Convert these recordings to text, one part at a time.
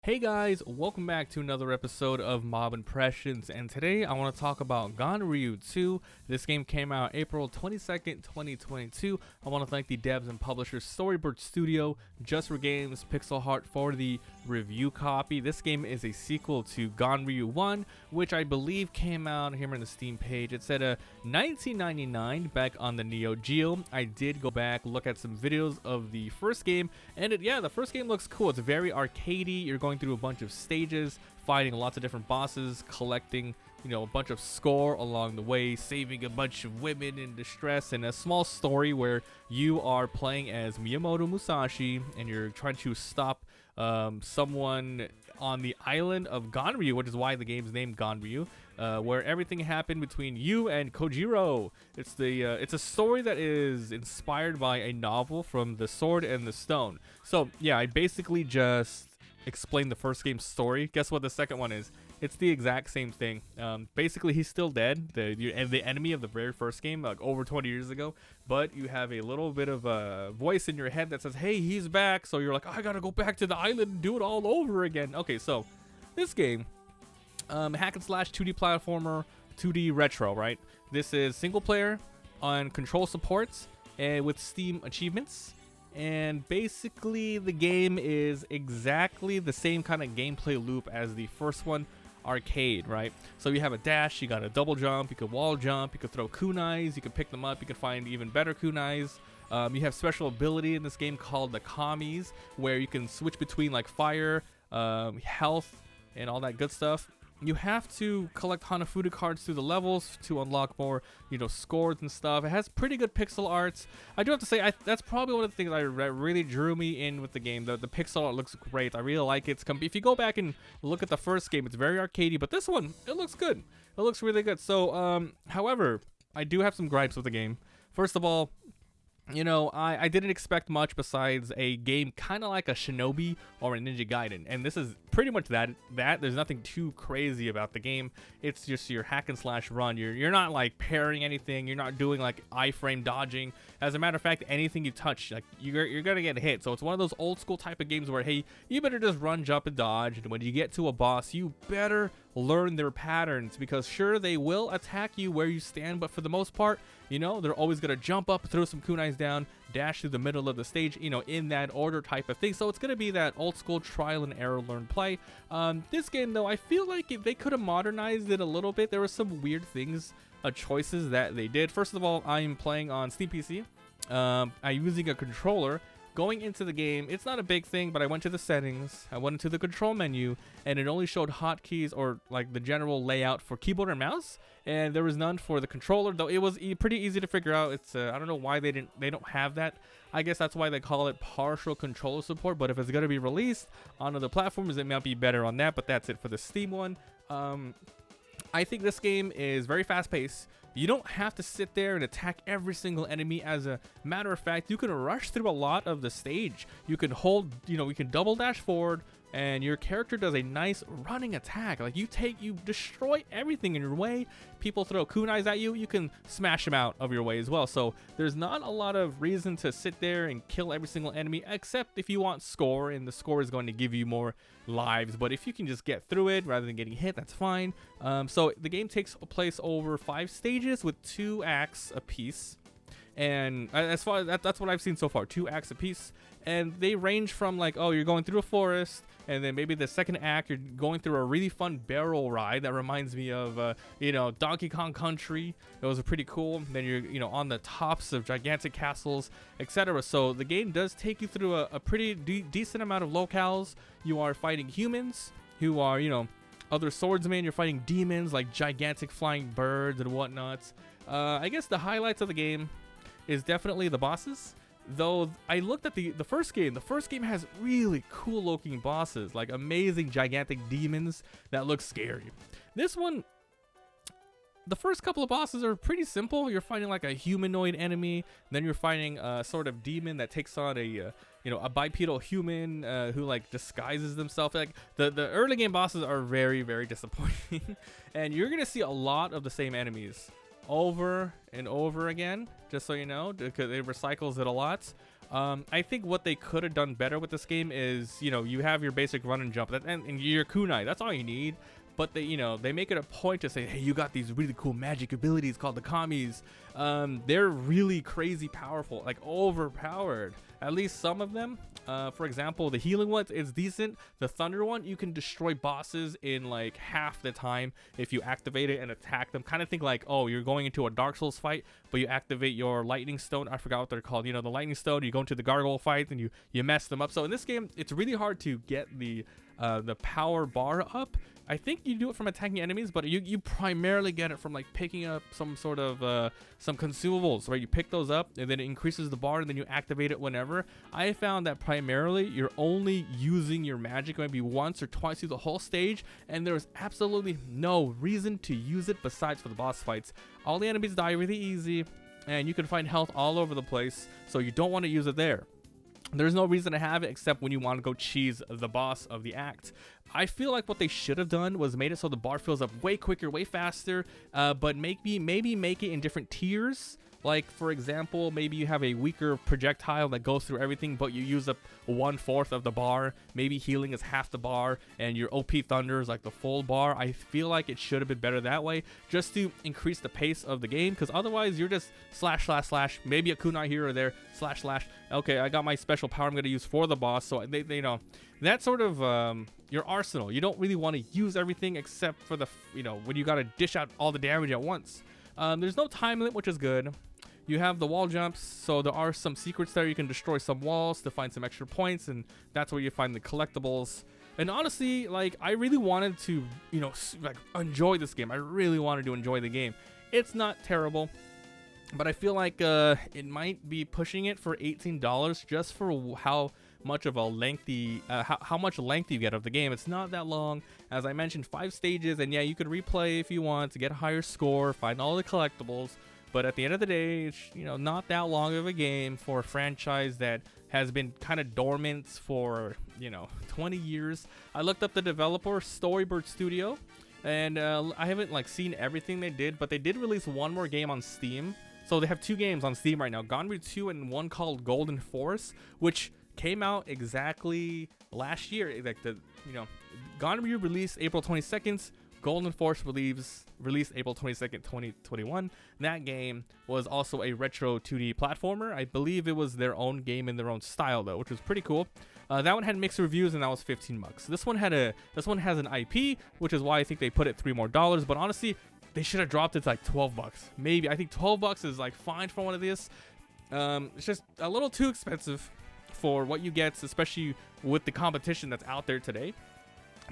Hey guys, welcome back to another episode of Mabimpressions, and today I want to talk about Ganryu 2. This game came out April 22nd, 2022. I want to thank the devs and publishers Storyboard Studio, Just for Games, Pixel Heart for the review copy. This game is a sequel to Ganryu 1, which I believe came out here on the Steam page. It said 1999 back on the Neo Geo. I did go back, look at some videos of the first game, and the first game looks cool. It's very arcadey. You're going through a bunch of stages, fighting lots of different bosses, collecting a bunch of score along the way, saving a bunch of women in distress, and a small story where you are playing as Miyamoto Musashi and you're trying to stop someone on the island of Ganryu, which is why the game's named Ganryu, where everything happened between you and Kojiro. It's a story that is inspired by a novel from The Sword and the Stone. So yeah, I basically just explained the first game's story. Guess what the second one is? It's the exact same thing. Basically, he's still dead, the enemy of the very first game, like over 20 years ago. But you have a little bit of a voice in your head that says, "Hey, he's back." So you're like, "I gotta go back to the island and do it all over again." Okay, so this game, hack and slash 2D platformer, 2D retro, right? This is single player on control supports and with Steam achievements. And basically the game is exactly the same kind of gameplay loop as the first one, arcade, right? So you have a dash, you got a double jump, you could wall jump, you could throw kunais, you could pick them up, you can find even better kunais. You have special ability in this game called the kamis, where you can switch between like fire, health, and all that good stuff. You have to collect Hanafuda cards through the levels to unlock more, scores and stuff. It has pretty good pixel arts. I do have to say, that's probably one of the things that really drew me in with the game. The pixel art looks great. I really like it. If you go back and look at the first game, it's very arcadey, but this one, it looks good. It looks really good. So, however, I do have some gripes with the game. First of all, I didn't expect much besides a game kind of like a Shinobi or a Ninja Gaiden, and this is pretty much that. There's nothing too crazy about the game. It's just your hack and slash run. You're not like parrying anything. You're not doing like iframe dodging. As a matter of fact, anything you touch, like you're gonna get hit. So it's one of those old school type of games where, hey, you better just run, jump, and dodge. And when you get to a boss, you better learn their patterns, because sure, they will attack you where you stand, but for the most part, they're always gonna jump up, throw some kunais down, dash through the middle of the stage, in that order type of thing. So it's gonna be that old school trial and error learn play. This game though, I feel like if they could have modernized it a little bit, there were some weird things, choices that they did. First of all, I'm playing on Steam PC. I'm using a controller. Going into the game, it's not a big thing, but I went to the settings, I went into the control menu, and it only showed hotkeys or like the general layout for keyboard and mouse, and there was none for the controller, though it was pretty easy to figure out. It's I don't know why they don't have that. I guess that's why they call it partial controller support, but if it's going to be released on other platforms, it might be better on that, but that's it for the Steam one. I think this game is very fast-paced. You don't have to sit there and attack every single enemy. As a matter of fact, you can rush through a lot of the stage. You can hold, you can double dash forward, and your character does a nice running attack. Like you destroy everything in your way. People throw kunais at you, you can smash them out of your way as well. So there's not a lot of reason to sit there and kill every single enemy, except if you want score, and the score is going to give you more lives. But if you can just get through it rather than getting hit, that's fine. So the game takes place over 5 stages with 2 acts apiece. And as far as that's what I've seen so far, 2 acts apiece, and they range from like, oh, you're going through a forest, and then maybe the second act you're going through a really fun barrel ride that reminds me of Donkey Kong Country. It was pretty cool. Then you're on the tops of gigantic castles, etc. So the game does take you through a pretty decent amount of locales. You are fighting humans who are other swordsmen. You're fighting demons like gigantic flying birds and whatnot. I guess the highlights of the game is definitely the bosses. Though I looked at the first game. The first game has really cool looking bosses, like amazing gigantic demons that look scary. This one, the first couple of bosses are pretty simple. You're fighting like a humanoid enemy, then you're fighting a sort of demon that takes on a bipedal human who like disguises themselves. Like the early game bosses are very, very disappointing, and you're gonna see a lot of the same enemies over and over again, just so you know, because it recycles it a lot. I think what they could have done better with this game is, you have your basic run and jump, and your kunai. That's all you need. But they make it a point to say, hey, you got these really cool magic abilities called the kamis. They're really crazy powerful, like overpowered. At least some of them. For example, the healing one is decent. The thunder one, you can destroy bosses in like half the time if you activate it and attack them. Kind of think like, oh, you're going into a Dark Souls fight, but you activate your lightning stone. I forgot what they're called. The lightning stone. You go into the gargoyle fight and you mess them up. So in this game, it's really hard to get the power bar up. I think you do it from attacking enemies, but you primarily get it from like picking up some sort of some consumables, right? You pick those up and then it increases the bar and then you activate it whenever. I found that primarily you're only using your magic maybe once or twice through the whole stage, and there's absolutely no reason to use it besides for the boss fights. All the enemies die really easy and you can find health all over the place, so you don't want to use it there. There's no reason to have it except when you want to go cheese the boss of the act. I feel like what they should have done was made it so the bar fills up way quicker, way faster, but maybe make it in different tiers. Like, for example, maybe you have a weaker projectile that goes through everything, but you use up 1/4 of the bar. Maybe healing is half the bar, and your OP thunder is like the full bar. I feel like it should have been better that way, just to increase the pace of the game, because otherwise you're just slash, maybe a kunai here or there, slash. Okay, I got my special power I'm going to use for the boss, so they that's sort of your arsenal. You don't really want to use everything except for the, when you got to dish out all the damage at once. There's no time limit, which is good. You have the wall jumps, so there are some secrets there. You can destroy some walls to find some extra points, and that's where you find the collectibles. And honestly, like, I really wanted to, like, enjoy this game. I really wanted to enjoy the game. It's not terrible, but I feel like it might be pushing it for $18 just for how much of a lengthy, how much length you get of the game. It's not that long. As I mentioned, 5 stages, and yeah, you could replay if you want to get a higher score, find all the collectibles. But at the end of the day, it's, not that long of a game for a franchise that has been kind of dormant for, 20 years. I looked up the developer, Storybird Studio, and I haven't seen everything they did, but they did release one more game on Steam. So they have 2 games on Steam right now, Ganryu 2 and one called Golden Force, which came out exactly last year. Like Ganryu released April 22nd. Golden Force released April 22nd, 2021. That game was also a retro 2D platformer. I believe it was their own game in their own style though, which was pretty cool. That one had mixed reviews and that was $15. This one has an IP, which is why I think they put it $3 more. But honestly, they should have dropped it to like $12. Maybe. I think $12 is like fine for one of these. It's just a little too expensive for what you get, especially with the competition that's out there today.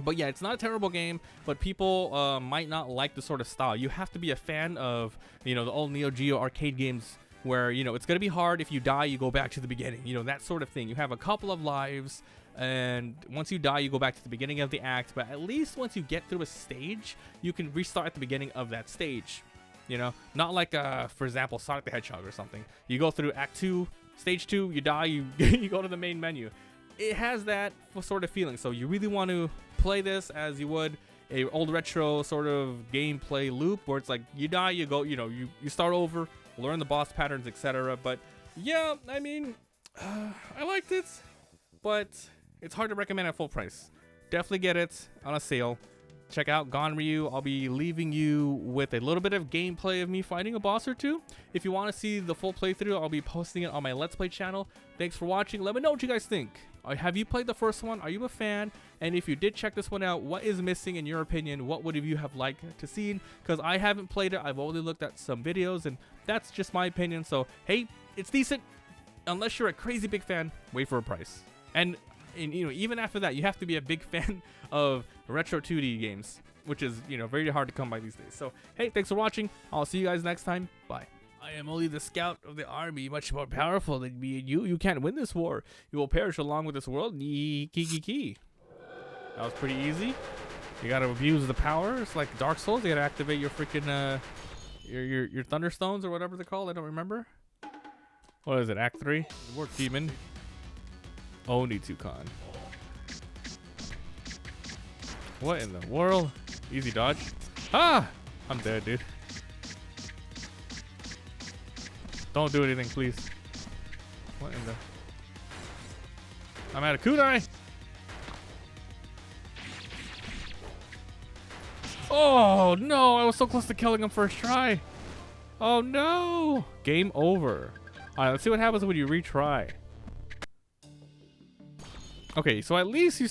But yeah, it's not a terrible game, but people might not like the sort of style. You have to be a fan of, the old Neo Geo arcade games where, it's going to be hard. If you die, you go back to the beginning, that sort of thing. You have a couple of lives, and once you die, you go back to the beginning of the act. But at least once you get through a stage, you can restart at the beginning of that stage. Not like, for example, Sonic the Hedgehog or something. You go through Act 2, Stage 2, you die, you go to the main menu. It has that sort of feeling, so you really want to play this as you would a old retro sort of gameplay loop where it's like you die, you go, you start over, learn the boss patterns, etc. But yeah, I mean, I liked it, but it's hard to recommend at full price. Definitely get it on a sale. Check out Ganryu. I'll be leaving you with a little bit of gameplay of me fighting a boss or two. If you want to see the full playthrough, I'll be posting it on my Let's Play channel. Thanks for watching. Let me know what you guys think. Have you played the first one? Are you a fan? And if you did check this one out, what is missing in your opinion? What would you have liked to see? Because I haven't played it. I've only looked at some videos, and that's just my opinion. So, hey, it's decent. Unless you're a crazy big fan, wait for a price. And even after that, you have to be a big fan of retro 2D games, which is, very hard to come by these days. So, hey, thanks for watching. I'll see you guys next time. Bye. I am only the scout of the army, much more powerful than me and you. You can't win this war. You will perish along with this world. That was pretty easy. You gotta abuse the power. It's like Dark Souls. You gotta activate your freaking your Thunderstones or whatever they're called. I don't remember. What is it? Act 3. Work Demon. Oni-Tukan. What in the world? Easy dodge. Ah! I'm dead, dude. Don't do anything, please. What in the... I'm out of kunai. Oh no, I was so close to killing him first try. Oh no. Game over. Alright, let's see what happens when you retry. Okay, so at least you